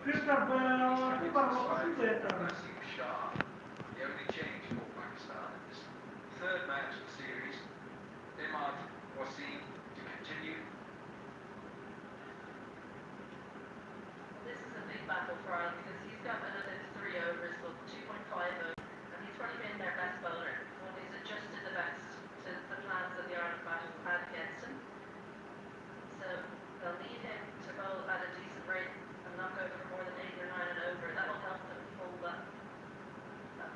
Christoph, ti parlo così. Naseem Shah, the only change for Pakistan in this third match of the series. Imad Wasim to continue. This is a big battle for Ireland because he's got another 3 overs, so 2.5 overs, and he's probably been their best bowler. Well, he's adjusted the best to the plans that the Ireland batters had against him. So they'll need him to bowl at a decent rate and not go for more than 8 or 9 an over. That will help them pull that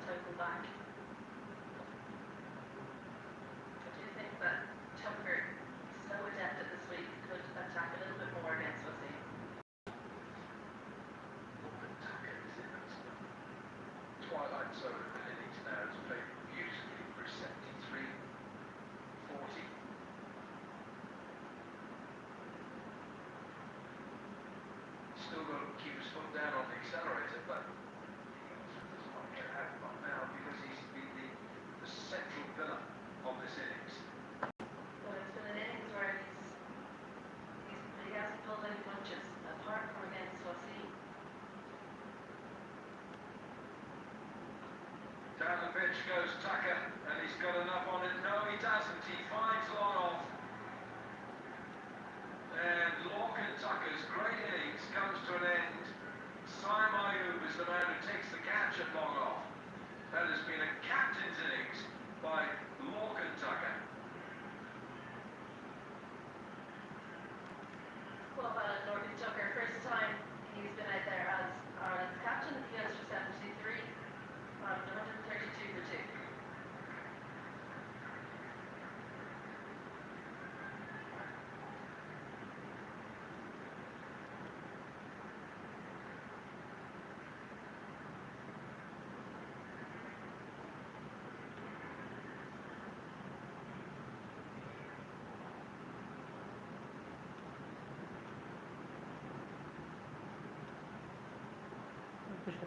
total back. I do think that Tucker, so adept at this week, could attack a little bit more against Wasim. Twilight zone of the innings now. It's played beautifully for 73-40. Still got to keep his foot down on the accelerator, but he doesn't want to get out of now because he's been the central pillar of this innings. But it's been an innings where he hasn't pulled any punches, apart from against Wasim. Down the pitch goes Tucker, and he's got enough on it. No, he doesn't. He finds long off. And Lorcan Tucker's great innings comes to an end. Saim Ayub is the man who takes the catch at long off. That has been a captain's innings by Lorcan Tucker. Well, Lorcan Tucker, first time he's been out there as Ireland's captain. He goes for 73 on 132 for 2.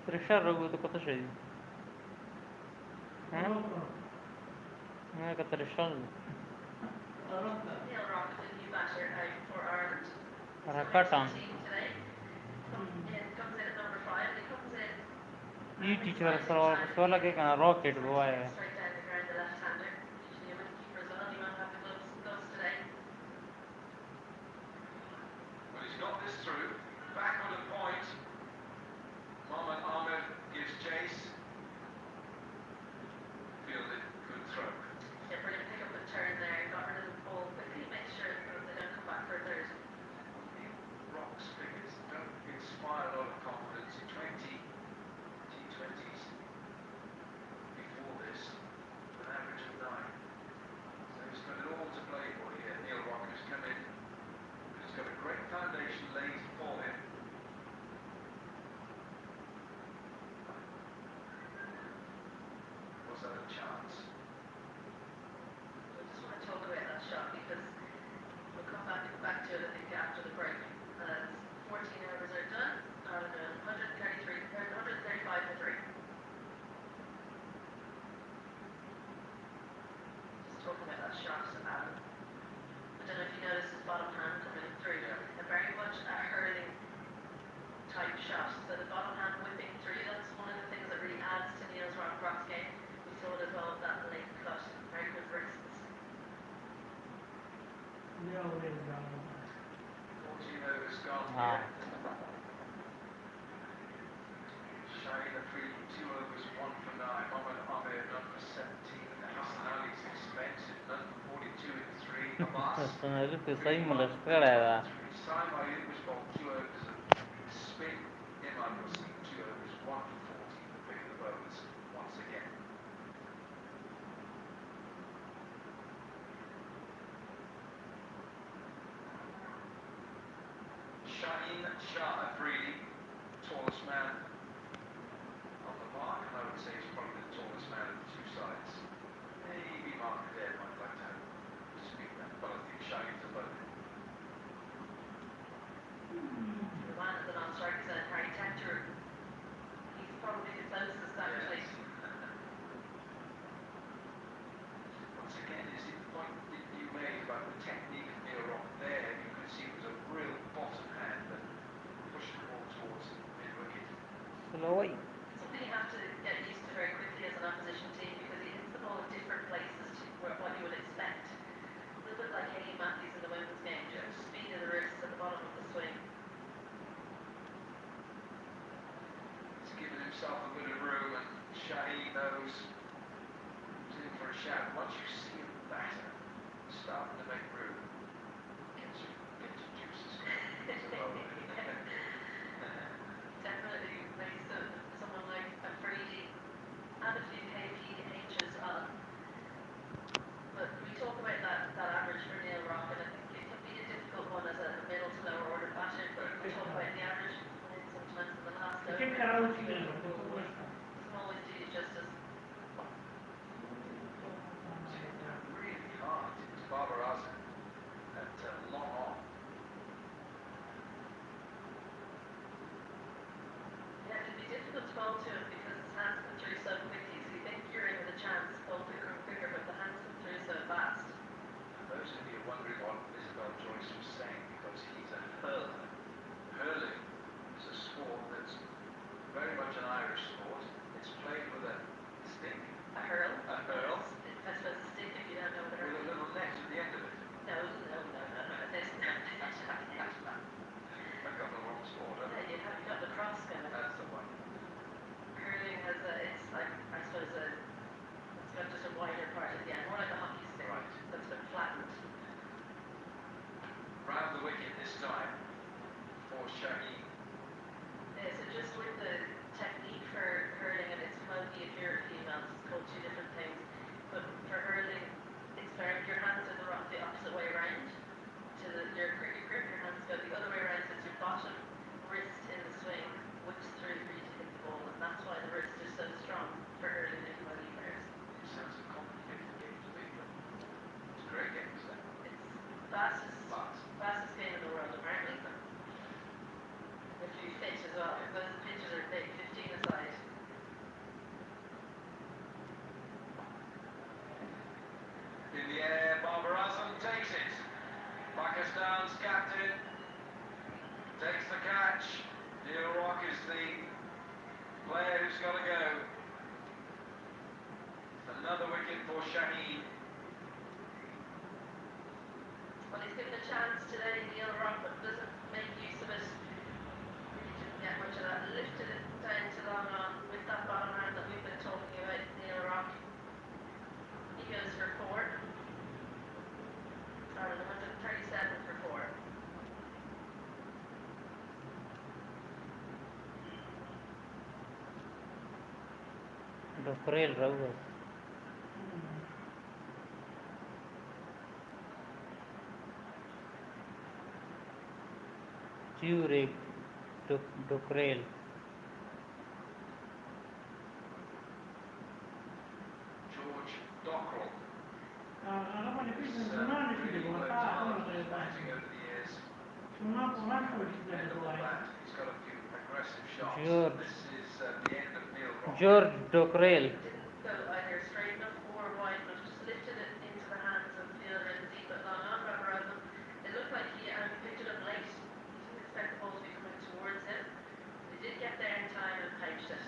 Trisha Ragu to kata shadi. Ne kata Trisha. Neil Rock, the new batter out for Ireland. Rakatan. Team today. Comes in at number 5. He comes in. E teacher sola ke kana rocket goa hai. Straight down the ground, the left-hander. Usually a wicketkeeper as well. He won't have the gloves today. Well, he's got this through. Backward and point. Mohammad Ahmed gives chase. Fielded, good throw. Yeah, brilliant pick up and turn there. Got rid of the ball quickly. Make sure that they don't come back for a third. The Rocks figures don't inspire a lot of confidence. 20 T20s before this, an average of 9. So he's got it all to play for here. Neil Rock has come in. He's got a great foundation laid for him. Was that a chance? I just want to talk about that shot because we'll come back to it, I think, after the break. 14 overs are done. Ireland are 135 for 3. Just talking about that shot. I don't know if you noticed his bottom hand coming through. Yeah. A very much a hurling type shot. So the bottom hand whipping through. That's one of the things that really adds to Neil's Rock's game. We saw it as well with that late cut. Very good wrists. 14 overs gone Ah. here. Shaheen Afridi, 2 overs, 1 for 9. Mohammad Ahmed, none for 17. Hassan Ali's expensive, none for 42 in 3. Abbas. Sonarı kısayı mı lastıklar. Saim Ayub was bowled 2 overs of spin. Imad Wasim 2 overs, 1 for 40 for picking the bowlers once again. Shaheen Shah Afridi, tallest man on the mark, and I would say he's probably the tallest man of the two sides. Maybe Mark Adair might like to speak that, but I think Shaheen's above him. The man at the non-strike zone, Harry Tector. He's probably the closest actually. Once again, is it the point that you made about the technique of Neil Rock there? You could see it was a real bottom hand that pushed the ball towards mid चलो भाई Something you have to get used to very quickly as an opposition team because he hits the ball in different places to what you would expect. A little bit like Hayden Matthews in the women's game, just speed of the wrists at the bottom of the swing. He's given himself a bit of room, and Shaheen knows he's in for a shout. Once you see him batter, starting to make room, get your juices going. It's a bowler. Definitely makes someone like Afridi and a few KPHs on. But we talk about that average for Neil Rock, and I think it can be a difficult one as a middle to lower order batter, but we talk about the average sometimes in the last over. Cricket খেলা উচিত না, কিন্তু বেশ না। Doesn't always do you justice. Really hard. It's Barbara Azam at long on. Yeah, it can be difficult to bowl to him because his hands come through so quickly, so you think you're in with a chance, bowl quicker, but the hands come through so fast. Those of you wondering what Isabel Joyce was saying, because he's a hurler. Hurling is a sport that's very much an Irish sport. It's played with a stick, A hurl. a hurl, I suppose a stick if you don't know what a with hurl a little net at the end of it. No. There's I've got the wrong sport, haven't I? you have got the cross going. That's the one. Hurling has it's like, I suppose, it's got just a wider part at the end, more like a hockey stick Right. that's been flattened. Round the wicket this time for Shaheen. So just with the technique for hurling, and it's mostly if you're a female, it's called two different things. But for hurling, it's very, your hands are the opposite way around to your cricket grip. Your hands go the other way around, so it's your bottom wrist in the swing, whips through for you to hit the ball, and that's why the wrist is so strong for hurling anybody players. It sounds a complicated game to me, but it's a great game, isn't it? It's fastest game in the world, apparently. If you fit as well, those pitches are big, 15 aside. In the air, Barbara Azam takes it. Pakistan's captain takes the catch. Neil Rock is the player who's got to go. Another wicket for Shaheen. Well, he's given a chance today, Neil Rock, but doesn't make use of it. Really didn't get much of that. Lifted it down to long on with that bottom hand that we've been talking about, Neil Rock. He goes for 4. Ireland 137 for 4. Dockrell Rough Zurich Dockrell George Dockrell. alla fine qui He's non hanno really finito con worked la hard delle batting over the years. non ha poi End of the delle bat, he's got a few aggressive shots. George. This is the end of Neil Rock. George Dockrell Didn't go either straight enough or wide enough, just lifted it into the hands of the fielder in deep but long on rather than it looked like he picked it up late. He didn't expect the ball to be coming towards him. He did get there in time and pouched it.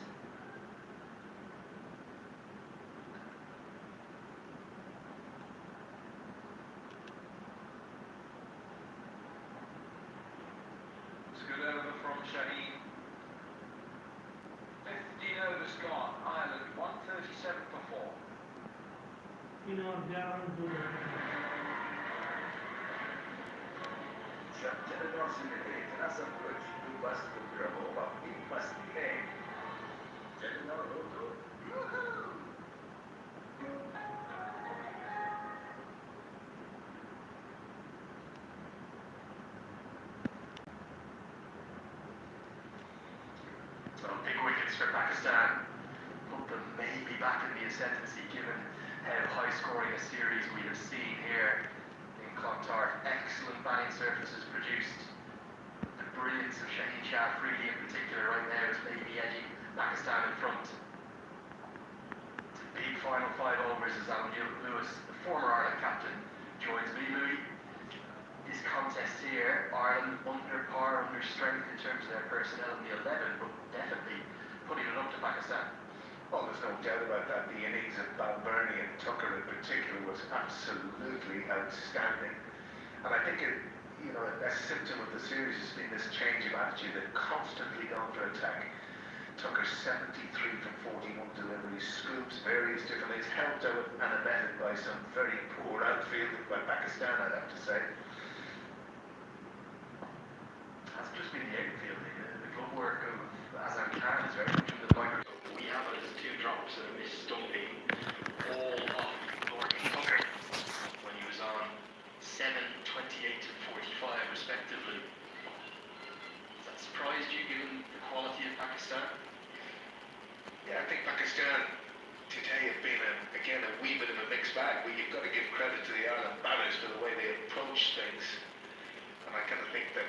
It's a good over from Shaheen. 15 overs gone. Ireland 137 for 4. fino a Darren Duro. شكل الرأس اللي تناسب وجه البسط والجرابة بس كيك جلنا الردود Some big wickets for Pakistan. Put them maybe back in the ascendancy given how high scoring a series we have seen here in Clontarf. Excellent batting surfaces produced. The brilliance of Shaheen Shah Afridi in particular right now is maybe edging Pakistan in front. Big final 5 overs as Alan Lewis, the former Ireland captain, joins me. Louis, this contest here, Ireland under par, under strength in terms of their personnel in the 11, but definitely it up to Pakistan. Oh, there's no doubt about that. The innings of Balbirnie and Tucker in particular was absolutely outstanding. And I think a symptom of the series has been this change of attitude. They've constantly gone for attack. Tucker 73 from 41 deliveries, scoops, various different things, helped out and abetted by some very poor outfielding by Pakistan, I'd have to say. That's just been the outfielding. The glove work of Azam Khan is very much in the microscope. We have it as 2 drops and a missed stumping, all off Gordon Tucker when he was on 7, 28 and 45 respectively. Has that surprised you given the quality of Pakistan? Yeah, I think Pakistan today have been, again, a wee bit of a mixed bag. You've got to give credit to the Ireland batters for the way they approach things. And I kind of think that,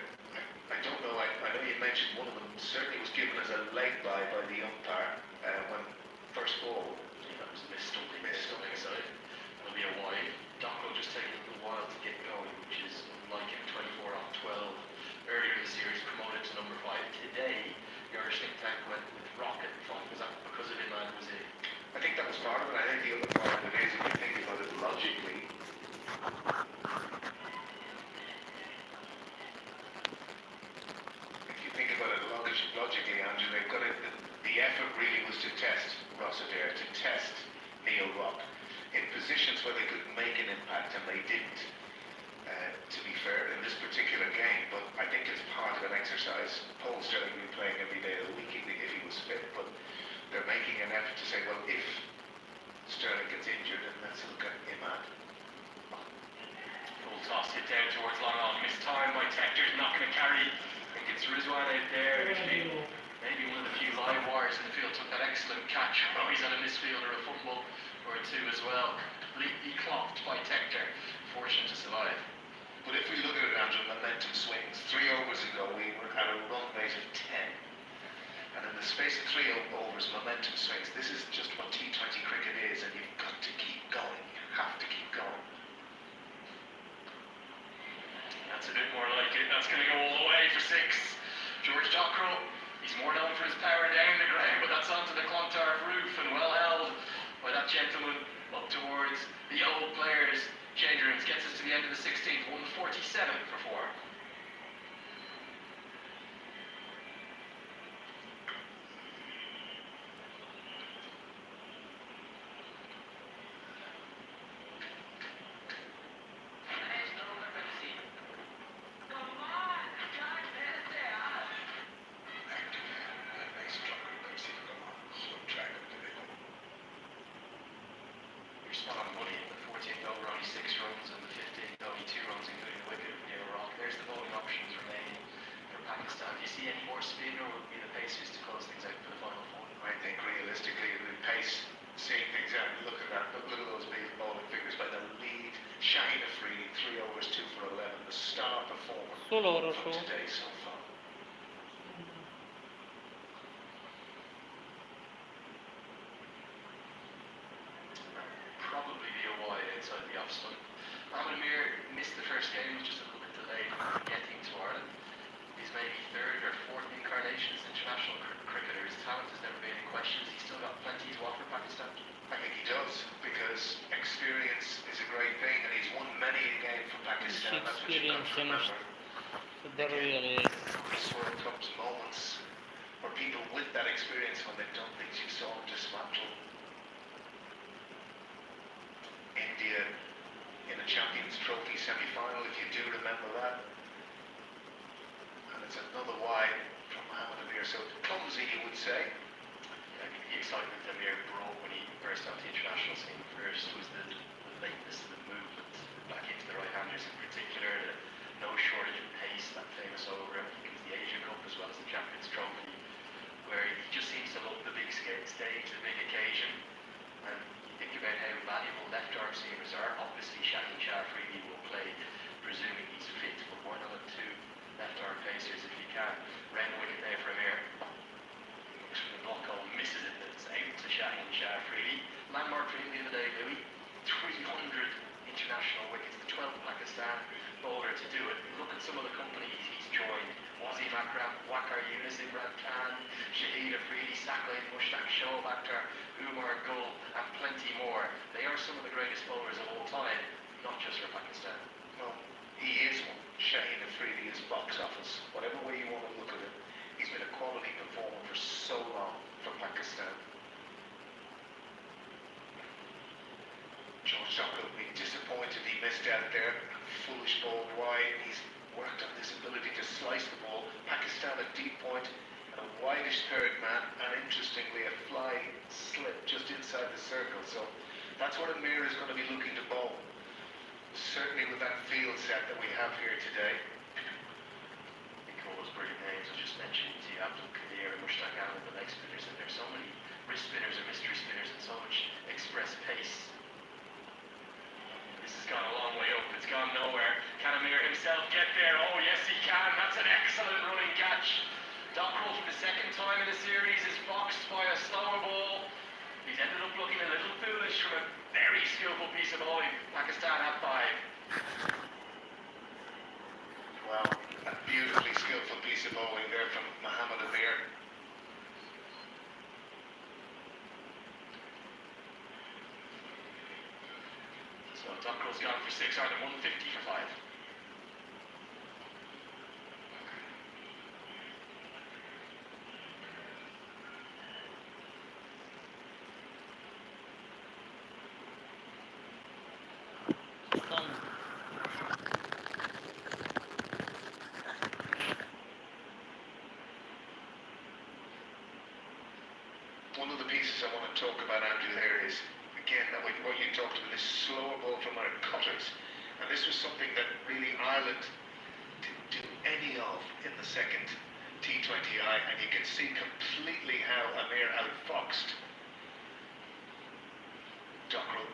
I don't know, I know you mentioned one of them certainly was given as a leg by the umpire when first ball. Yeah, that was a missed stumping side. That'll be a wide. Dockel just taking a little while to get going, which is unlike him, 24 off 12. Earlier in the series, promoted to number 5. Today, the Irish think tank went with Rocket 5. Was that because of Imad was in? I think that was part of it. I think the other part of it is, if you think about it logically, Andrew, they've got it. The effort really was to test Ross Adair, to test Neil Rock in positions where they could make an impact, and they didn't. To be fair, in this particular game, but I think it's part of an exercise. Paul Sterling will be playing every day of the week if he was fit, but they're making an effort to say, well, if Sterling gets injured, then let's look at Imad. Full toss it down towards long on. Missed time by Tector's not going to carry. I think it's Rizwan out there. Maybe one of the few live wires in the field took that excellent catch. Oh, he's had a misfield or a fumble or 2 as well. Completely clocked by Tector. Fortunate to survive. But if we look at it, Andrew, momentum swings. 3 overs ago, we were at a run rate of 10. And in the space of 3 overs, momentum swings. This is just what T20 cricket is, and you've got to keep going. You have to keep going. That's a bit more like it. That's going to go all the way for 6. George Dockrell, he's more known for his power down the ground, but that's onto the Clontarf roof and well held by that gentleman up towards the old players' change rooms. Gets us to the end of the 16th, 147 for 4. Spot on money in the 14th over, only 6 runs, and the 15th only 2 runs, including the wicket of Neil Rock. There's the bowling options remaining for Pakistan. Do you see any more spin, or would be the Pacers to close things out for the final 4? I think realistically, the pace, seeing things out, look at that, look at those big bowling figures by the lead. Shaheen Afridi, 3 overs, 2 for 11, the star performer Solo from today so far. Probably be a wide outside the off stump. Mohamed Amir missed the first game, was just a little bit delayed in getting to Ireland. He's maybe 3rd or 4th incarnation as international cricketer. His talent has never been in question. He's still got plenty to offer Pakistan. I think he does, because experience is a great thing, and he's won many a game for Pakistan. That's what you've got to remember. So there really is. This World Cup's moments where people with that experience, when they've done things, you saw them dismantle India in a Champions Trophy semi-final, if you do remember that. And it's another wide from Mohamed Amir, so clumsy, you would say. I think the excitement Amir brought when he burst onto the international scene first was the lateness of the movement back into the right-handers in particular, no shortage of pace, that famous over, I think it was the Asia Cup as well as the Champions Trophy, where he just seems to love the big stage, the big occasion. And you think about how valuable left-arm seamers are. Obviously, Shaheen Shah Afridi will play, presuming he's fit, but why not 2 left-arm pacers if you can? Round the wicket there for Amir. Looks for the block hole, misses it, but it's out to Shaheen Shah Afridi. Landmark for him the other day, Louis. 300 international wickets, the 12th Pakistan bowler to do it. Look at some of the companies he's joined. Wasim Akram Akram, Wakar Yunus, Imran Khan, Shahid Afridi, Sakline, Mushtaq Shoaib Akhtar, Umar Gul, and plenty more. They are some of the greatest bowlers of all time, not just for Pakistan. No, he is one. Shaheen Afridi is box office. Whatever way you want to look at it, he's been a quality performer for so long for Pakistan. George Dockrell being disappointed he missed out there. Foolish ball wide. He's worked on this ability to slice the ball. Pakistan a deep point and a wideish third man, and interestingly a fly slip just inside the circle. So that's what Amir is going to be looking to bowl. Certainly with that field set that we have here today. I think all those brilliant names I just mentioned, Abdul Kadir and Mushtaq Ahmed, the leg spinners, and there's so many wrist spinners and mystery spinners and so much express pace. This has gone a long way up, it's gone nowhere. Can Amir himself get there? Oh yes he can, that's an excellent running catch. Dockrell for the second time in the series is boxed by a slower ball. He's ended up looking a little foolish from a very skillful piece of bowling. Pakistan have 5. Well, a beautifully skillful piece of bowling there from Mohammad Amir. So Dockrell's gone for 6 out of 150 for 5. One of the pieces I want to talk about, Andrew, there is, again, that what you talked about, this slower ball from our cutters. And this was something that really Ireland didn't do any of in the second T20I. And you can see completely how Amir outfoxed Dockrell.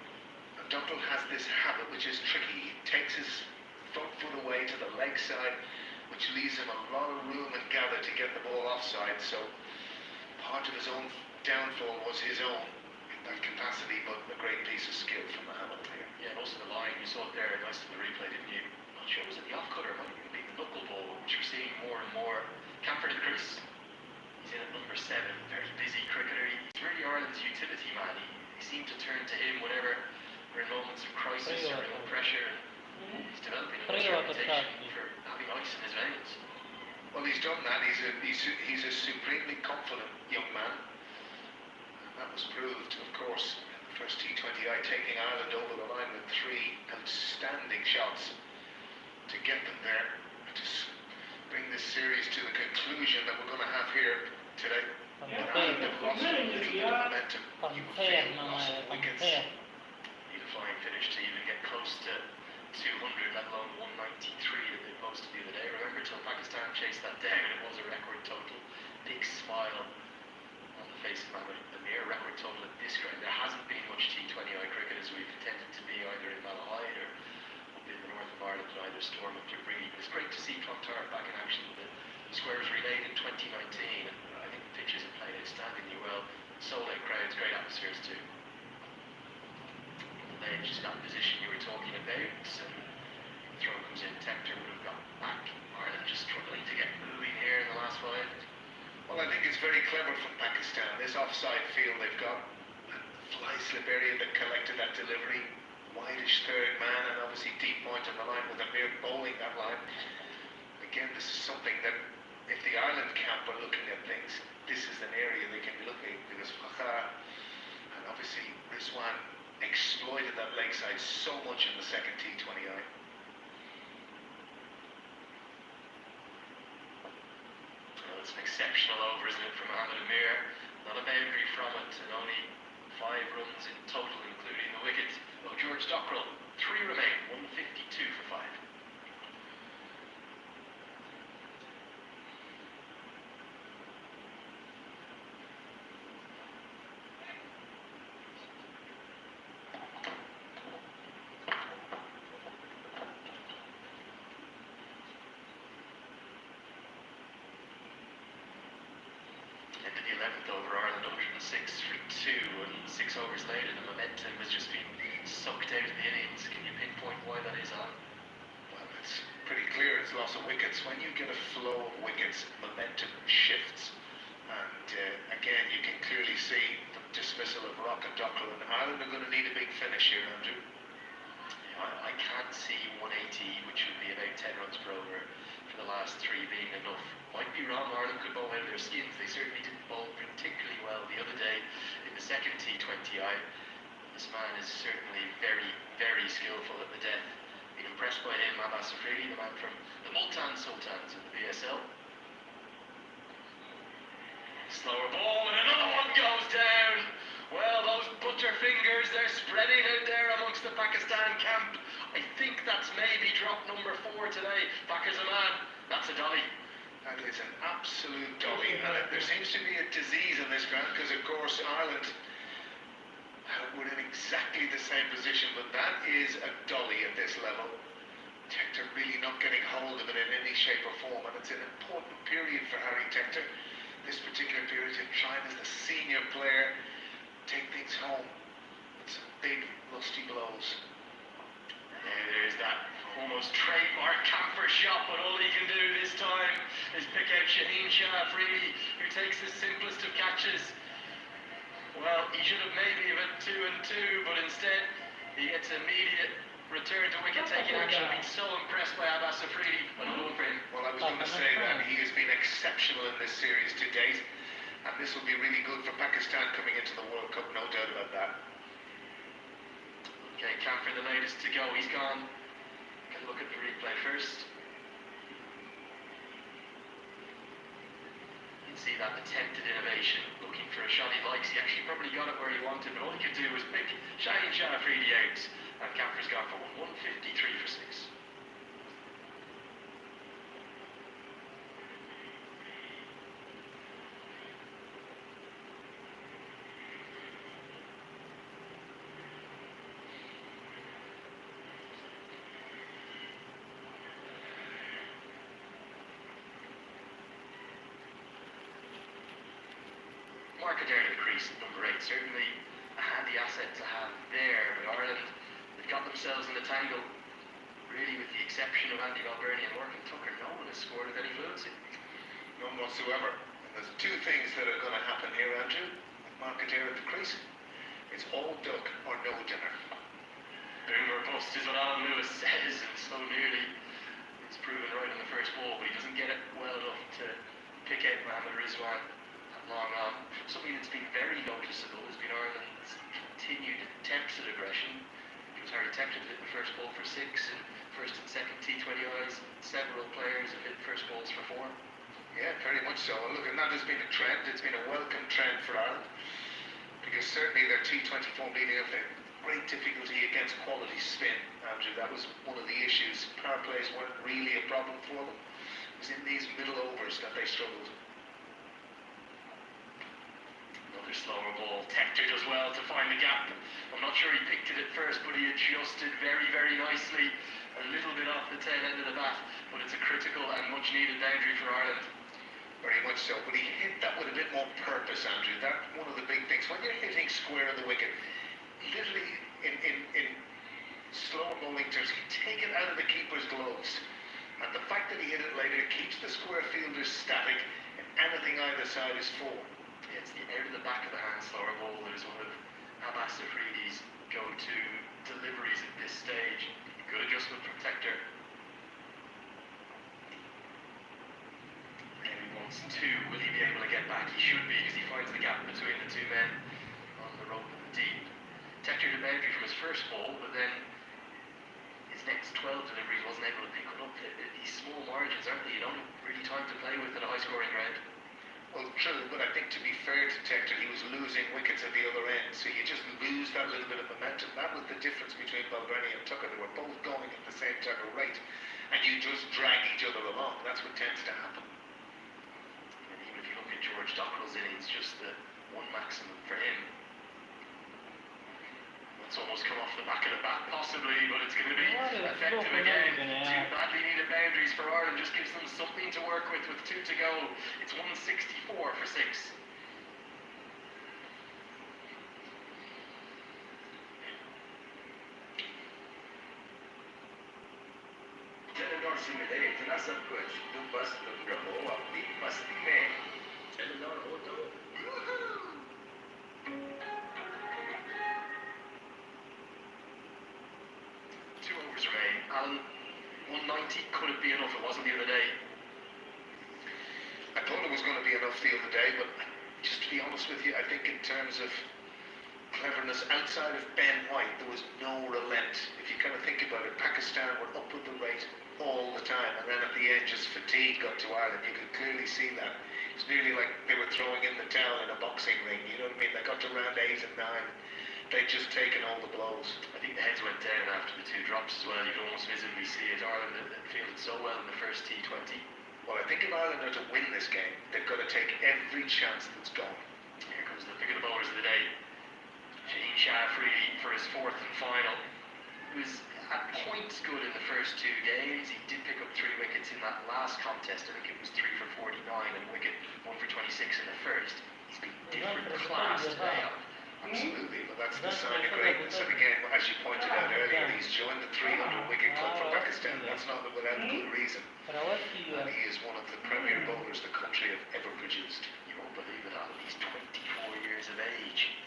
And Dockrell has this habit which is tricky. He takes his front foot away to the leg side, which leaves him a lot of room and gather to get the ball offside. So part of his own downfall was his own in that capacity, but a great piece of skill from Mohammad here. Yeah, most of the line, you saw it there, nice in the replay, didn't you? Not sure, was it the off-cutter? Might even be the knuckle ball, which we're seeing more and more. Camper to the crease. He's in at number 7, very busy cricketer. He's really Ireland's utility man. He seemed to turn to him whenever we're in moments of crisis or real pressure. And he's developing a reputation for having ice in his veins. Well, he's done that. He's a supremely confident young man. And that was proved, of course, in the first T20I, taking Ireland over the line with 3 outstanding shots to get them there, to bring this series to the conclusion that we're going to have here today. Ireland have lost a little bit of momentum. You feel lost wickets. Need a flying finish to even get close to 200, let alone 193 that they posted the other day. Remember, till Pakistan chased that down, it was a record total. Big smile on the face of Mohammad Amir. Record total at this ground. There hasn't been much T20I cricket as we've tended to be either in Malahide or up in the north of Ireland in either Storm or Kilbree. But it's great to see Clontarf back in action. The square was relayed in 2019, and I think the pitches have played outstandingly well. Sold out crowds, great atmospheres too. Then just that position you were talking about, and throw comes in, Tector would have got back. Ireland just struggling to get moving here in the last 5. Well, I think it's very clever from Pakistan. This offside field they've got, the fly slip area that collected that delivery, wideish third man, and obviously deep point on the line with Amir bowling that line. Again, this is something that if the Ireland camp are looking at things, this is an area they can be looking at, because Fakhar and obviously Rizwan exploited that leg side so much in the second T20I. Well, it's an exceptional over, isn't it, from Mohammad Amir? Not a boundary from it, and only 5 runs in total, including the wicket of George Dockrell. 3 remain, 152 for 5. Into the 11th over, Ireland 106 for 2, and 6 overs later the momentum has just been sucked out of the innings. Can you pinpoint why that is, Alan? Well, it's pretty clear it's loss of wickets. When you get a flow of wickets, momentum shifts. And again, you can clearly see the dismissal of Rock and Dockrell, and Ireland are going to need a big finish here, Andrew. I can't see 180, which would be about 10 runs per over, for the last three being enough. Might be wrong, Ireland could bowl out of their skins. They certainly didn't bowl particularly well the other day in the second T20I. This man is certainly very, very skillful at the death. Been impressed by him, Abbas Afridi, the man from the Multan Sultans in the BSL. Slower ball, and another one goes down. Well, those butterfingers, they're spreading out there amongst the Pakistan camp. I think that's maybe drop number 4 today. Bakr Zaman, that's a dolly. That is an absolute dolly. And there seems to be a disease in this ground, because of course Ireland were in exactly the same position, but that is a dolly at this level. Tector really not getting hold of it in any shape or form, and it's an important period for Harry Tector. This particular period in trying as the senior player take things home with some big lusty blows. And there's that almost trademark camper shot, but all he can do this time is pick out Shaheen Shah Afridi, who takes the simplest of catches. Well, he should have maybe been 2 and 2, but instead he gets immediate return to wicket-taking action. I've been so impressed by Abbas Afridi. Another one for him. Well, I was going to say that he has been exceptional in this series to date, and this will be really good for Pakistan coming into the World Cup, no doubt about that. Okay, Camper the latest to go. He's gone. Get a look at the replay first. You can see that attempted innovation, looking for a shot he likes. He actually probably got it where he wanted, but all he could do was pick Shaheen Shah Afridi out, and Camper's gone for 153 for 6. Mark Adair at the crease at number 8, certainly a handy asset to have there, but Ireland, they've got themselves in a tangle, really with the exception of Andy Balbirnie and Morgan Tucker. No one has scored with any fluency. None whatsoever. And there's two things that are going to happen here, Andrew, with Mark Adair at the crease. It's all duck or no dinner. Boom or bust is what Alan Lewis says, and so nearly it's proven right on the first ball, but he doesn't get it well enough to pick out Mohamed Rizwan long on. Something that's been very noticeable has been Ireland's continued attempts at aggression. It was Harry Tector that hit the first ball for 6, and first and second T20Is, several players have hit first balls for 4. Yeah, very much so. Look, and that has been a trend. It's been a welcome trend for Ireland, because certainly their T20 form leading up there, great difficulty against quality spin, Andrew. That was one of the issues. Power plays weren't really a problem for them. It was in these middle overs that they struggled. Another slower ball. Tector does well to find the gap. I'm not sure he picked it at first, but he adjusted very, very nicely. A little bit off the tail end of the bat, but it's a critical and much needed boundary for Ireland. Very much so, but he hit that with a bit more purpose, Andrew. That's one of the big things. When you're hitting square of the wicket, literally in slower bowling terms, you take it out of the keeper's gloves. And the fact that he hit it later keeps the square fielders static, and anything either side is 4. It's the out of the back of the hand slower ball that is one of Abbas Afridi's go-to deliveries at this stage. Good adjustment from Tector. And he wants 2. Will he be able to get back? He should be, because he finds the gap between the two men on the rope and the deep. Tector had a boundary from his first ball, but then his next 12 deliveries wasn't able to pick it up. These small margins, aren't they? You don't have really time to play with in a high-scoring round. Well, true, but I think to be fair to Tector, he was losing wickets at the other end, so you just lose that little bit of momentum. That was the difference between Balbirnie and Tucker. They were both going at the same type of rate, and you just drag each other along. That's what tends to happen. And even if you look at George Dockrell's innings, just the one maximum for him. It's almost come off the back of the bat, possibly, but it's going to be effective again. 2 badly needed boundaries for Ireland, just gives them something to work with 2 to go. It's 164 for 6. Dennis Darcy सब कुछ तुम बस तुम रहो अपनी मस्ती में चलो हो तो 2 overs remain. Alan, 190 could it be enough? It wasn't the other day. I thought it was going to be enough the other day, but just to be honest with you, I think in terms of cleverness outside of Ben White, there was no relent. If you kind of think about it, Pakistan were up with the rate all the time, and then at the end, just fatigue got to Ireland. You could clearly see that. It's nearly like they were throwing in the towel in a boxing ring. You know what I mean? They got to round 8 and 9. They'd just taken all the blows. I think the heads went down after the 2 drops as well. You could almost visibly see it. Ireland had fielded so well in the first T20. Well, I think if Ireland are to win this game, they've got to take every chance that's going. Here comes the pick of the bowlers of the day. Shaheen Shah Afridi for his 4th and final. He was at points good in the first 2 games. He did pick up 3 wickets in that last contest. I think it was 3 for 49 and a wicket, 1 for 26 in the first. He's been different class today. Absolutely, but that's the sign of greatness. And again, as you pointed out earlier, he's joined the 300 wicket club for Pakistan. That's not without good reason. And he is one of the premier bowlers the country have ever produced. You won't believe it, Alan. He's 24 years of age.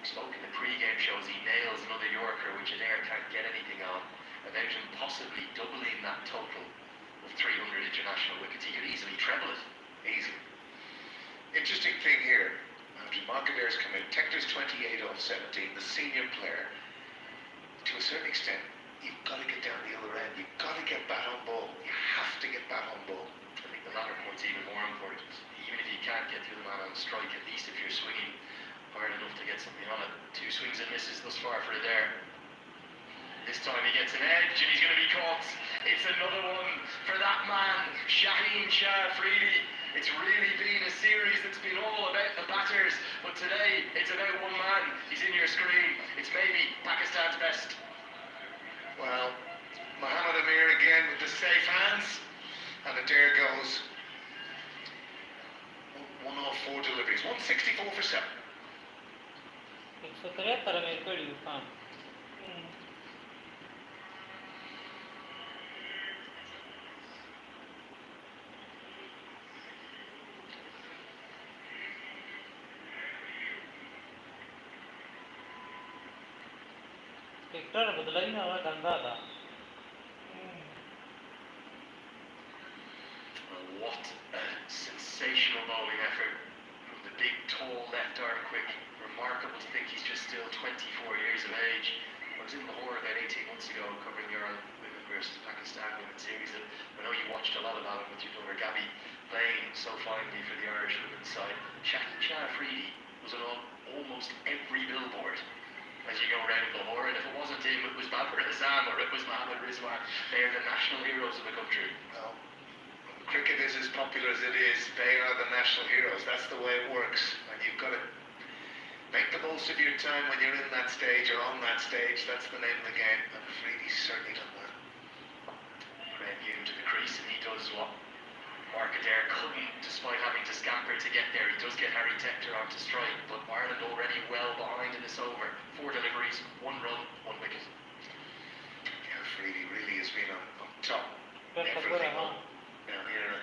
We spoke in the pre-game shows. He nails another Yorker, which Adair can't get anything on. About him possibly doubling that total of 300 international wickets. He could easily treble it. Easily. Interesting thing here. After Mark Adair's come in, Tector's 28 off 17, the senior player. To a certain extent, you've got to get down the other end. You've got to get bat on ball. You have to get bat on ball. I think the latter point's even more important. Even if you can't get the other man on strike, at least if you're swinging hard enough to get something on it. 2 swings and misses thus far for Adair. This time he gets an edge and he's going to be caught. It's another one for that man, Shaheen Shah Afridi. It's really been a series that's been all about the batters, but today it's about one man. He's in your screen. It's maybe Pakistan's best. Well, Mohammad Amir again with the safe hands, and Adair goes 1 off 4 deliveries, 164 for 7. 173 में कड़ी उठान tractor बदला ही ना हुआ गंदा था What a sensational bowling effort from the big, tall left arm quick. Remarkable to think he's just still 24 years of age. I was in Lahore about 18 months ago covering the Ireland Women versus Pakistan Women series, and I know you watched a lot of that with your daughter Gabby playing so finely for the Irish women's side. Shaheen Shah Afridi was on almost every billboard as you go around Lahore, and if it wasn't him, it was Babar Azam or it was Mohammad Rizwan. They're the national heroes of the country. Well, cricket is as popular as it is. They are the national heroes. That's the way it works. And you've got to make the most of your time when you're in that stage or on that stage. That's the name of the game. And Afridi's certainly done well. Graham Hume to the crease, and he does what Mark Adair couldn't, despite having to scamper to get there. He does get Harry Tector onto strike, but Ireland already well behind in this over. 4 deliveries, 1 run, 1 wicket. Yeah, Afridi really has been on top. पर Everything हाँ down here.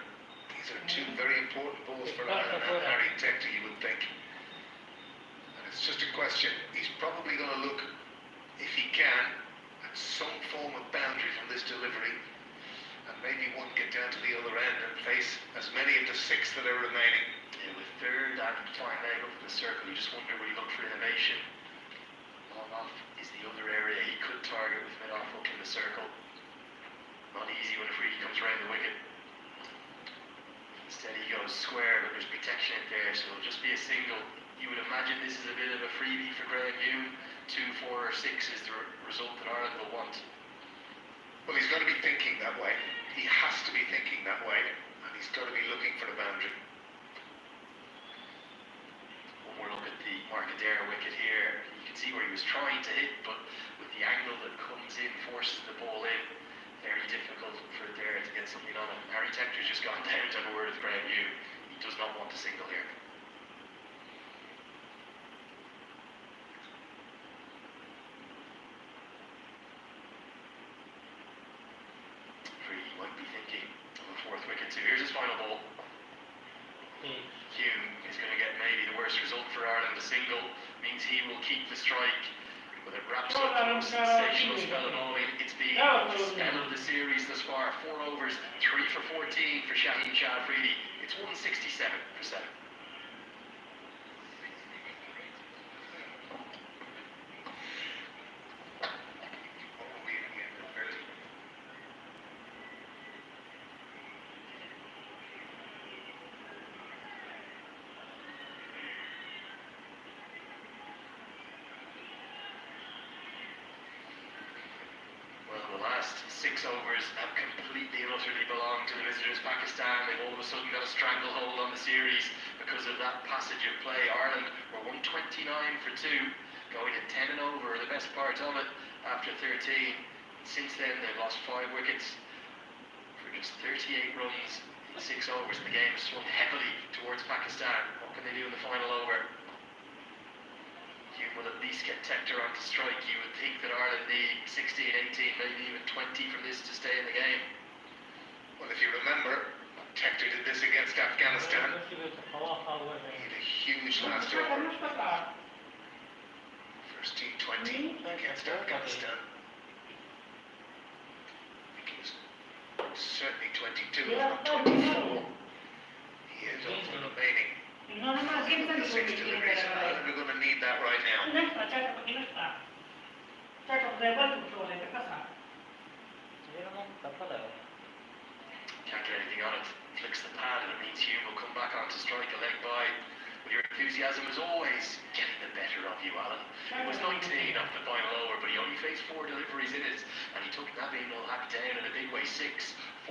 These are 2 very important balls for Ireland and Harry Tector, you would think. And it's just a question. He's probably going to look, if he can, at some form of boundary from this delivery. And maybe one get down to the other end and face as many of the 6 that are remaining. Yeah, with third and fine leg up in the circle, you just wonder where he looked for innovation. Long off is the other area he could target with mid-off hook in the circle. Not easy when Afridi comes around the wicket. Instead he goes square, but there's protection in there, so it'll just be a single. You would imagine this is a bit of a freebie for Graham Hume. 2, 4 or 6 is the result that Ireland will want. Well, he's got to be thinking that way. He has to be thinking that way. And he's got to be looking for the boundary. One more look at the Mark Adair wicket here. You can see where he was trying to hit, but with the angle that comes in, forces the ball in. Very difficult for Adair to get something on it. Harry Tector's just gone down to have a word with Graham Hume. He does not want to single here. Free might Hume is going to get maybe the worst result for Ireland. A single means he will keep the strike. With a wraps up the most sensational spell of all, it's been the spell of the series thus far. 4 overs, 3 for 14 for Shaheen Shah Afridi. It's 167 for 7. The last 6 overs have completely and utterly belonged to the visitors Pakistan. They've all of a sudden got a stranglehold on the series because of that passage of play. Ireland were 129 for 2, going at 10 and over, the best part of it, after 13. Since then, they've lost 5 wickets for just 38 runs in 6 overs. The game has swung heavily towards Pakistan. What can they do in the final over? You will at least get Tector onto strike. You would think that Ireland need 16, 18, maybe even 20 from this to stay in the game. Well, if you remember, Tector did this against Afghanistan. He had a huge last over. First T20 against Afghanistan. I think he was certainly 22, if not 24. He is over the remaining. No, siempre The 6 deliveries. I think we're going to need that right now. No está, chato, aquí no está. Chato, devuelve tu sobre, ¿qué pasa? Can't get anything on it. Flicks the pad and it means Hume will come back on to strike a leg by. But your enthusiasm is always getting the better of you, Alan. It was 19 off the final over, but he only faced 4 deliveries in it, and he took Nabeen ul-Haq down in a big way. 6,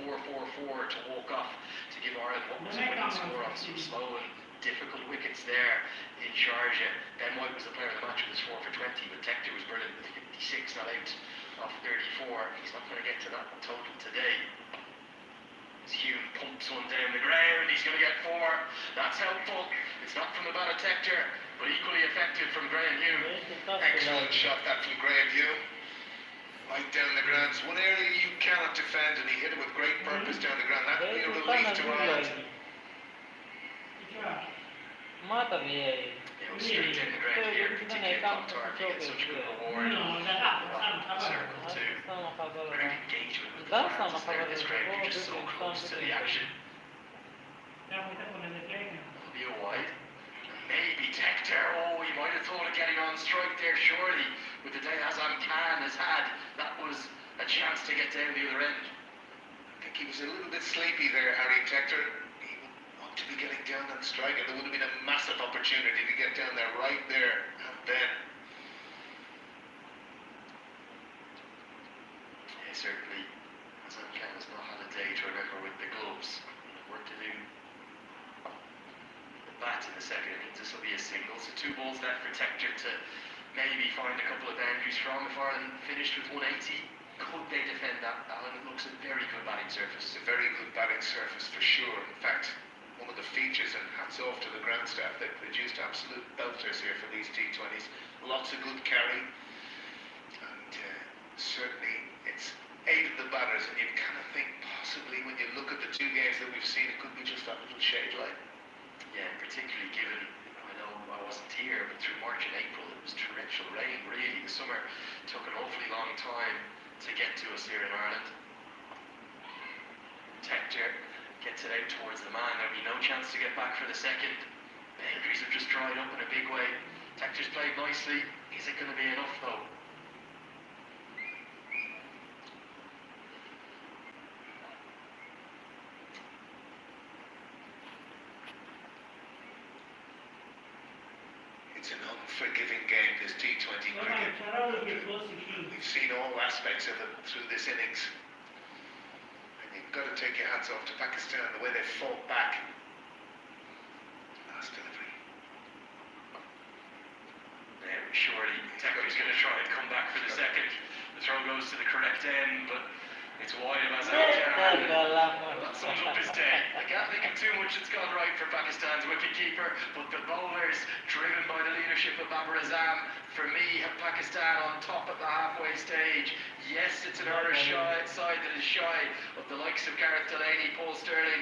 4, 4, 4 to walk off to give Ireland what was a winning score on some slow and difficult wickets there in Sharjah. Ben White was the player of the match with his 4 for 20, but Tector was brilliant with 56 not out of 34. He's not going to get to that total today. As Hume pumps one down the ground, he's going to get 4. That's helpful. It's not from the bat of Tector, but equally effective from Graham Hume. Excellent shot that from Graham Hume. Right down the ground. It's one area you cannot defend, and he hit it with great purpose down the ground. That would be a relief to Ireland. It was straight down the ground here, particularly Clontarf. He gets such a good reward. Circle 2. Great engagement with the fans there in this ground. You're just so close to the action. It'll be a wide. Maybe Tector. Oh, you might have thought of getting on strike there, surely. With the day Azam Khan has had, that was a chance to get down the other end. I think he was a little bit sleepy there, Harry Tector. He would ought to be getting down on strike, and there would have been a massive opportunity to get down there right there and then. Yeah, certainly. Azam Khan has not had a day to remember with the gloves. Work to do. The bat in the second innings, this will be a single. So 2 balls left for Tector to maybe find a couple of boundaries from. If Ireland finished with 180, could they defend that, Alan? It looks a very good batting surface. It's a very good batting surface for sure. In fact, one of the features, and hats off to the ground staff, they've produced absolute belters here for these T20s. Lots of good carry, and certainly it's aided the batters, and you kind of think possibly when you look at the 2 games that we've seen, it could be just that little shade light. Yeah, particularly given, I know I wasn't here, but through March and April it was torrential rain, really. The summer took an awfully long time to get to us here in Ireland. Tector gets it out towards the man. There'll be no chance to get back for the second. The boundaries have just dried up in a big way. Tector's played nicely. Is it going to be enough though? It's an unforgiving game, this T20 cricket. We've seen all aspects of it through this innings. And you've got to take your hats off to Pakistan, the way they fought back. Last delivery. Yeah, surely Tector's going to try and come back for the second. The throw goes to the correct end, but it's wide of Azam Khan. That sums up his day. I can't think of too much that's gone right for Pakistan's wicketkeeper, but the bowlers, driven by the leadership of Babar Azam, for me, have Pakistan on top at the halfway stage. Yes, it's an Irish side that is shy of the likes of Gareth Delaney, Paul Stirling,